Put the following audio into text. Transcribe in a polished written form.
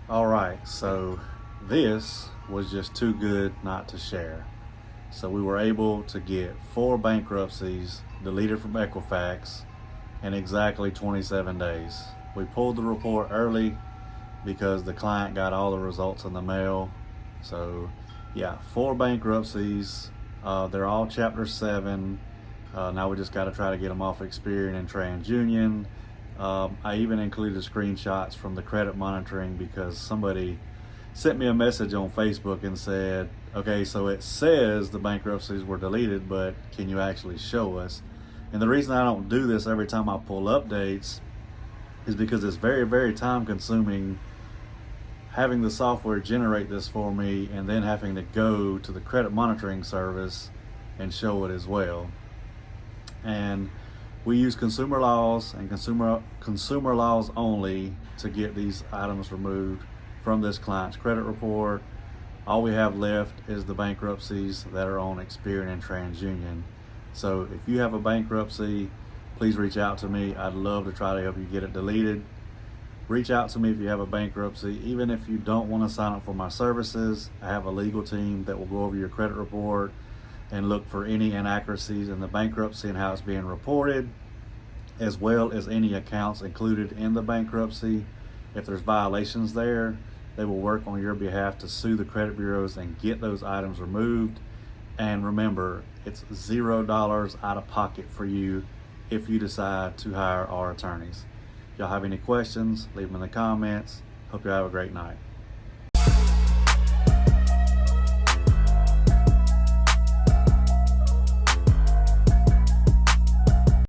All right, so this was just too good not to share. So we were able to get 4 bankruptcies deleted from Equifax in exactly 27 days. We pulled the report early because the client got all the results in the mail. So yeah, 4 bankruptcies. They're all Chapter 7. Now we just got to try to get them off Experian and TransUnion. I even included screenshots from the credit monitoring because somebody sent me a message on Facebook and said, okay, so it says the bankruptcies were deleted, but can you actually show us? And the reason I don't do this every time I pull updates is because it's very, very time consuming having the software generate this for me and then having to go to the credit monitoring service and show it as well. And we use consumer laws and consumer laws only to get these items removed from this client's credit report. All we have left is the bankruptcies that are on Experian and TransUnion. So if you have a bankruptcy, please reach out to me. I'd love to try to help you get it deleted. Reach out to me if you have a bankruptcy. Even if you don't want to sign up for my services, I have a legal team that will go over your credit report and look for any inaccuracies in the bankruptcy and how it's being reported, as well as any accounts included in the bankruptcy. If there's violations there, they will work on your behalf to sue the credit bureaus and get those items removed. And remember, it's $0 out of pocket for you if you decide to hire our attorneys. If y'all have any questions, leave them in the comments. Hope you have a great night.